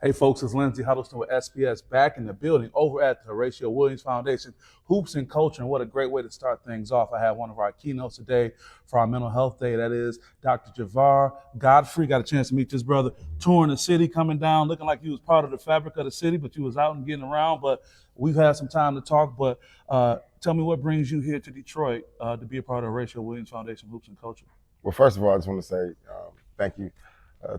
Hey folks, it's Lindsey Huddleston with SPS back in the building over at the Horatio Williams Foundation, Hoops and Culture, and what a great way to start things off. I have one of our keynotes today for our mental health day. That is Dr. Javar. Godfrey, got a chance to meet this brother, touring the city, coming down, looking like he was part of the fabric of the city, but you was out and getting around. But we've had some time to talk, but tell me what brings you here to Detroit to be a part of the Horatio Williams Foundation, Hoops and Culture. Well, first of all, I just want to say thank you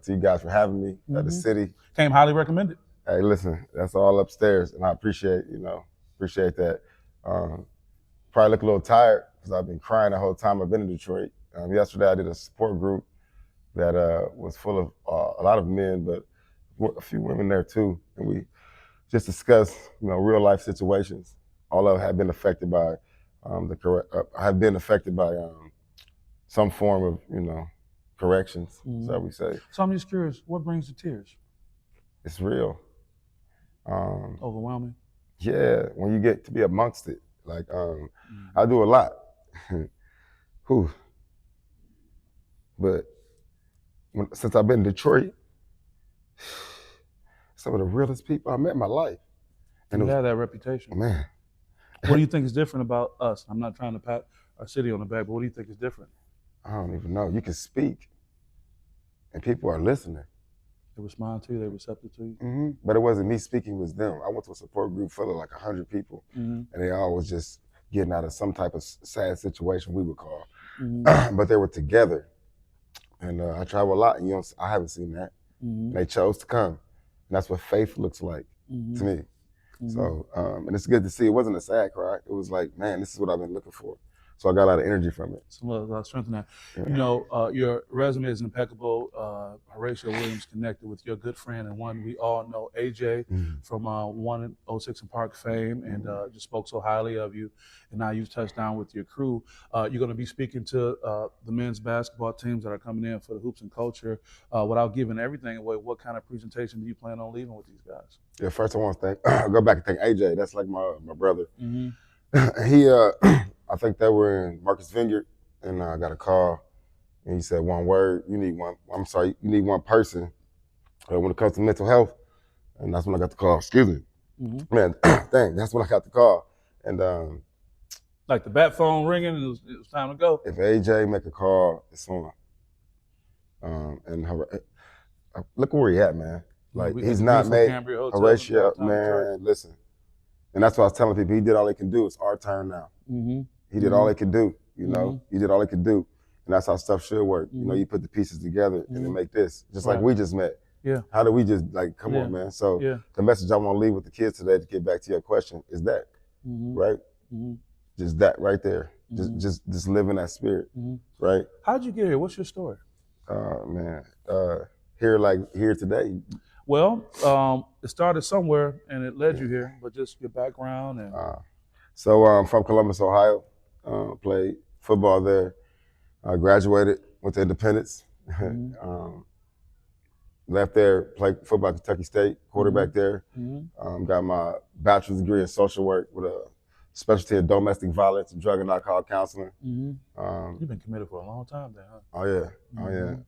to you guys for having me at the city. Came highly recommended. Hey, listen, that's all upstairs, and I appreciate that. Probably look a little tired because I've been crying the whole time I've been in Detroit. Yesterday I did a support group that was full of a lot of men, but a few women there too, and we just discussed real life situations. All of them have been affected by some form of corrections, so we say. So I'm just curious, what brings the tears? It's real. Overwhelming? Yeah, when you get to be amongst it. Like, I do a lot. But since I've been in Detroit, some of the realest people I met in my life. And you have that reputation. Man. What do you think is different about us? I'm not trying to pat our city on the back, but what do you think is different? I don't even know. You can speak, and people are listening. They respond to you, they're receptive to you. Mm-hmm. But it wasn't me speaking, it was them. I went to a support group full of like 100 people, and they all was just getting out of some type of sad situation, we would call. But they were together. And I travel a lot, and I haven't seen that. They chose to come. And that's what faith looks like to me. So, and it's good to see. It wasn't a sad cry. It was like, man, this is what I've been looking for. So I got a lot of energy from it. So a lot of strength in that. Yeah. Your resume is impeccable. Horatio Williams connected with your good friend and one we all know, AJ, from 106 and Park fame, and just spoke so highly of you. And now you've touched down with your crew. You're going to be speaking to the men's basketball teams that are coming in for the Hoops and Culture. Without giving everything away, what kind of presentation do you plan on leaving with these guys? Yeah, first I want to go back and thank AJ. That's like my brother. He I think they were in Marcus Vineyard, and I got a call, and he said one word, you need one person when it comes to mental health, and that's when I got the call. Excuse me. Man, dang, that's when I got the call. And like the bat phone ringing, and it was time to go. If AJ make a call, it's on. And look where he at, man. Like, he's not made Horatio, man, listen. And that's what I was telling people. He did all he can do. It's our turn now. He did all he could do, He did all he could do. And that's how stuff should work. You put the pieces together and then make this. Just like we just met. Yeah. How do we just, come on, man. So the message I want to leave with the kids today, to get back to your question, is that, right? Just that right there. Just live in that spirit, right? How'd you get here? What's your story? Man, here today. Well, it started somewhere and it led you here, but just your background and. So I'm from Columbus, Ohio. Played football there. Graduated, went to Independence. Left there, played football at Kentucky State, quarterback there. Got my bachelor's degree in social work with a specialty in domestic violence and drug and alcohol counseling. You've been committed for a long time then, huh? Oh yeah.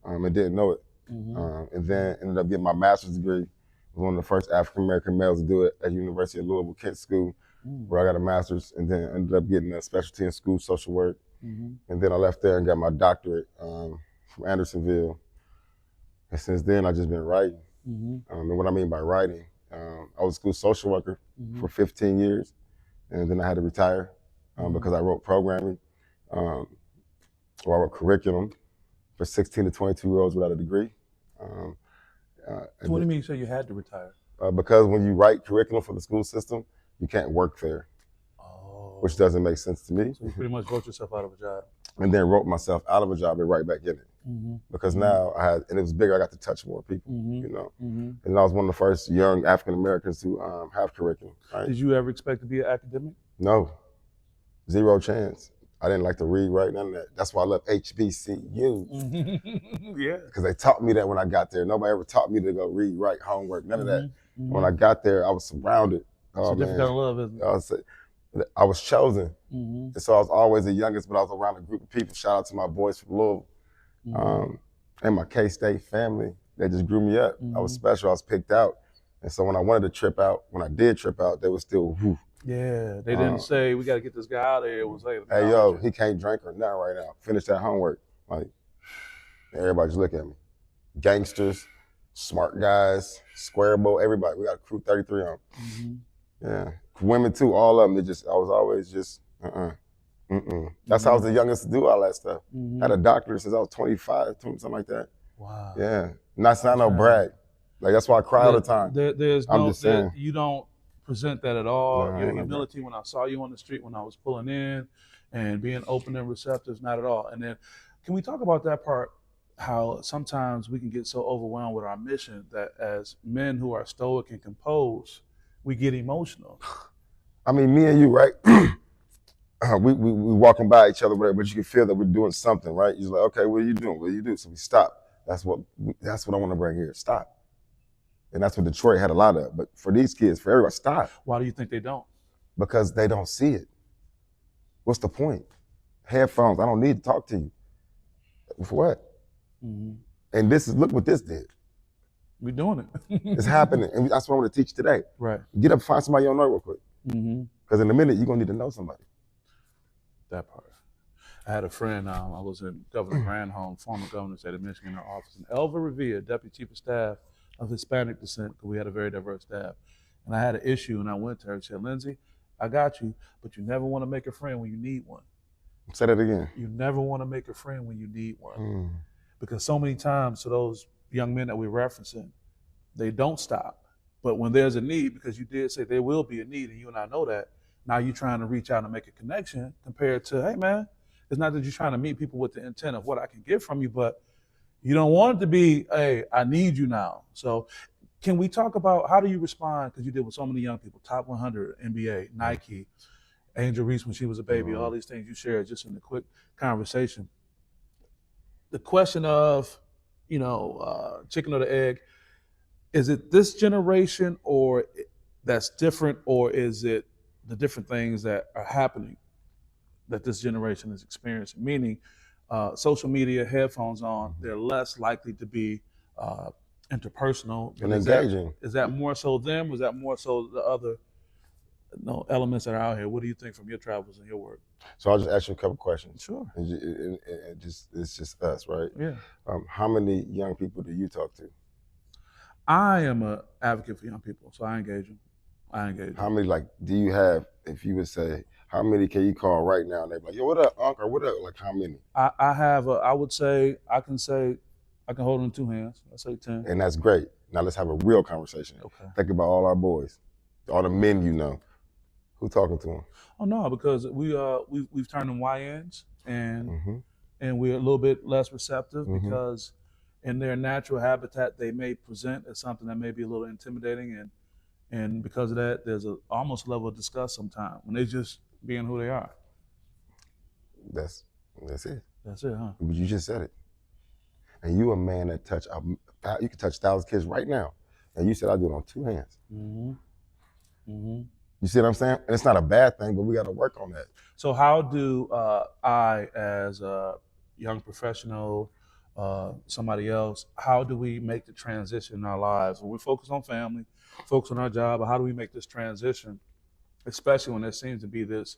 I didn't know it. And then ended up getting my master's degree. I was one of the first African American males to do it at University of Louisville Kent School, where I got a master's, and then ended up getting a specialty in school social work. And then I left there and got my doctorate from Andersonville. And since then, I've just been writing. And what I mean by writing, I was a school social worker for 15 years, and then I had to retire because I wrote programming, or I wrote curriculum for 16 to 22-year-olds without a degree. So what do you mean you say you had to retire? Because when you write curriculum for the school system, you can't work there, which doesn't make sense to me. So you pretty much wrote yourself out of a job. And then wrote myself out of a job and right back in it. Because now and it was bigger, I got to touch more people, And I was one of the first young African Americans to have curriculum. Right? Did you ever expect to be an academic? No, zero chance. I didn't like to read, write, none of that. That's why I love HBCUs. Yeah. Because they taught me that when I got there. Nobody ever taught me to go read, write, homework, none of that. When I got there, I was surrounded. It's a different kind of love, isn't it? I was chosen. And so I was always the youngest, but I was around a group of people. Shout out to my boys from Louisville and my K-State family. They just grew me up. I was special. I was picked out. And so when I wanted to trip out, when I did trip out, they was still, whew. Yeah, they didn't say we got to get this guy out of here. It was like, hey yo, he can't drink or nothing right now. Finish that homework. Like everybody just look at me. Gangsters, smart guys, square bow, everybody. We got a crew 33 on. Yeah, women too, all of them. I was always just That's how I was the youngest to do all that stuff. Had a doctor since I was 25, 20, something like that. Wow. Yeah, not no brag. Like that's why I cry all the time. I'm just saying. You don't present that at all. Your humility when I saw you on the street when I was pulling in and being open and receptive, not at all. And then can we talk about that part, how sometimes we can get so overwhelmed with our mission that as men who are stoic and composed, we get emotional. I mean, me and you, right? we walking by each other, but you can feel that we're doing something, right? You're like, okay, what are you doing? What do you do? So we stop. That's what I want to bring here. Stop. And that's what Detroit had a lot of. But for these kids, for everybody, stop. Why do you think they don't? Because they don't see it. What's the point? Headphones, I don't need to talk to you. For what? And look what this did. We're doing it. It's happening. And that's what I want to teach today. Right. Get up, find somebody you don't know real quick. Because in a minute, you're going to need to know somebody. That part. I had a friend, I was in Governor Granholm, former governor of the state of Michigan, in our office, and Elva Revere, Deputy Chief of Staff of Hispanic descent, because we had a very diverse staff. And I had an issue, and I went to her and said, Lindsay, I got you, but you never want to make a friend when you need one. Say that again. You never want to make a friend when you need one. Because so many times, to those young men that we're referencing, they don't stop. But when there's a need, because you did say there will be a need, and you and I know that, now you're trying to reach out and make a connection compared to, hey, man, it's not that you're trying to meet people with the intent of what I can get from you, but you don't want it to be, hey, I need you now. So can we talk about how do you respond? Because you did with so many young people, top 100, NBA, Nike, Angel Reese when she was a baby, all these things you shared just in the quick conversation. The question of, chicken or the egg, is it this generation or that's different, or is it the different things that are happening that this generation is experiencing? Meaning, social media, headphones on, they're less likely to be interpersonal. And engaging. Is that more so them? Was that more so the other elements that are out here? What do you think from your travels and your work? So I'll just ask you a couple questions. Sure. It's just us, right? Yeah. How many young people do you talk to? I am an advocate for young people, so I engage them. How many, do you have, if you would say, how many can you call right now? And they're like, yo, what up, Uncle? What up? Like, how many? I have, I can hold them in two hands. I say 10. And that's great. Now let's have a real conversation. Okay. Think about all our boys, all the men you know. Who talking to them? Oh no, because we've turned them YNs and we're a little bit less receptive because in their natural habitat they may present as something that may be a little intimidating, and because of that there's almost a level of disgust sometimes when they just being who they are. That's it. That's it, huh? You just said it. And you a man that you can touch 1,000 kids right now. And you said I do it on two hands. You see what I'm saying? And it's not a bad thing, but we got to work on that. So how do I, as a young professional, somebody else, how do we make the transition in our lives? When we focus on family, focus on our job, but how do we make this transition, especially when there seems to be this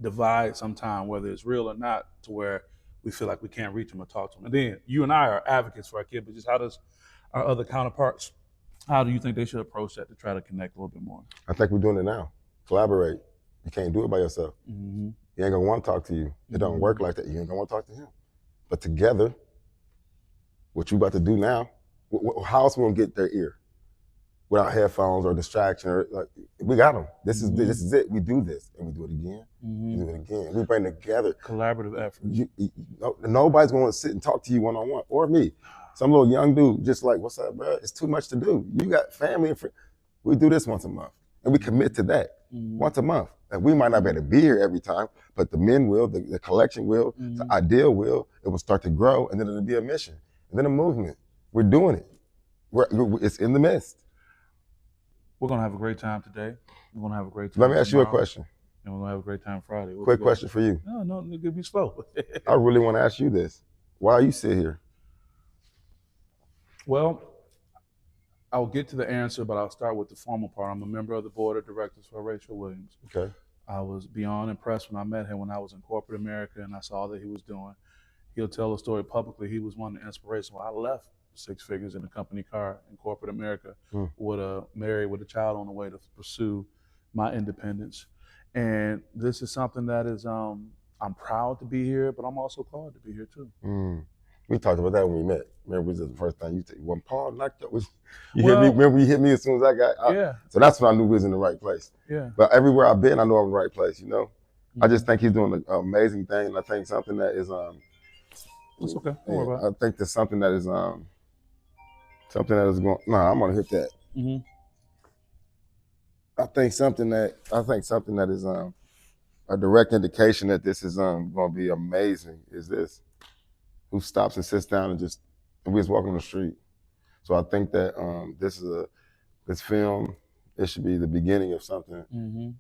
divide sometime, whether it's real or not, to where we feel like we can't reach them or talk to them. And then you and I are advocates for our kids, but just how does our other counterparts, how do you think they should approach that to try to connect a little bit more? I think we're doing it now. Collaborate. You can't do it by yourself. He ain't gonna want to talk to you. It don't work like that. You ain't gonna want to talk to him. But together, what you about to do now, how else we gonna get their ear? Without headphones or distraction, we got them. This is it. We do this, and we do it again. We do it again. We bring together collaborative effort. Nobody's going to sit and talk to you one on one, or me. Some little young dude, just like, what's up, bro? It's too much to do. You got family and friends. We do this once a month, and we commit to that once a month. And we might not be able to be here every time, but the men will, the collection will, the ideal will. It will start to grow, and then it'll be a mission, and then a movement. We're doing it. It's in the midst. We're going to have a great time today. We're going to have a great time Let me ask tomorrow, you a question. And we're going to have a great time Friday. Quick question for you. No, it could be slow. I really want to ask you this. Why you sit here? Well, I'll get to the answer, but I'll start with the formal part. I'm a member of the board of directors for Rachel Williams. Okay. I was beyond impressed when I met him when I was in corporate America and I saw that he was doing. He'll tell the story publicly. He was one of the inspirations. Well, I left 6 figures in a company car in corporate America married with a child on the way to pursue my independence. And this is something that is, I'm proud to be here, but I'm also called to be here too. We talked about that when we met. Remember, this is the first time you said, when Paul knocked up, you hit me. Remember, you hit me as soon as I got out. Yeah. So that's when I knew we was in the right place. Yeah. But everywhere I've been, I know I'm in the right place, you know? I just think he's doing an amazing thing. And I think something that is, it's okay. Don't worry about it. I think there's something that is, going, I'm going to hit that. I think something that is a direct indication that this is going to be amazing is this. Who stops and sits down and we just walk on the street. So I think that this film, it should be the beginning of something,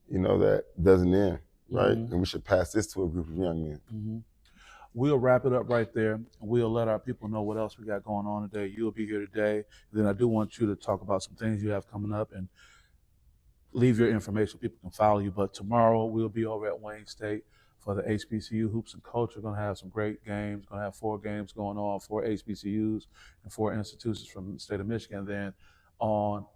you know, that doesn't end, right? And we should pass this to a group of young men. We'll wrap it up right there. We'll let our people know what else we got going on today. You'll be here today. And then I do want you to talk about some things you have coming up and leave your information so people can follow you. But tomorrow we'll be over at Wayne State for the HBCU Hoops and Culture. We're going to have some great games. We're going to have 4 games going on, 4 HBCUs and 4 institutions from the state of Michigan. And then on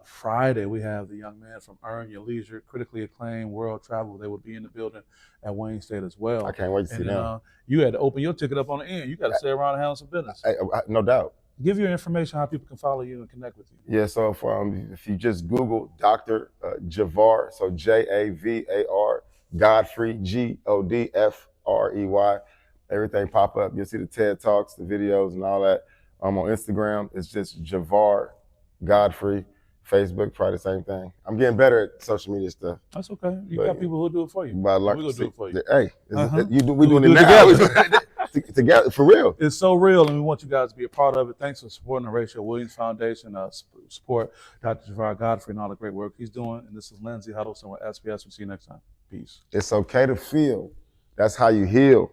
Friday, we have the young man from Earn Your Leisure, critically acclaimed world travel. They will be in the building at Wayne State as well. I can't wait to see them. You had to open your ticket up on the end. You got to stay around and handle some business. No doubt. Give your information how people can follow you and connect with you. Yeah, so if you just Google Dr. Javar, so Javar, Godfrey, Godfrey, everything pop up. You'll see the TED Talks, the videos, and all that. On Instagram, it's just Javar Godfrey. Facebook, probably the same thing. I'm getting better at social media stuff. That's okay. You got people who'll do it for you. But we're gonna do it for you. Hey, we doing it now. Together, for real. It's so real, and we want you guys to be a part of it. Thanks for supporting the Rachel Williams Foundation. Support Dr. Javar Godfrey and all the great work he's doing. And this is Lindsay Huddleston with SPS. We'll see you next time. Peace. It's okay to feel. That's how you heal.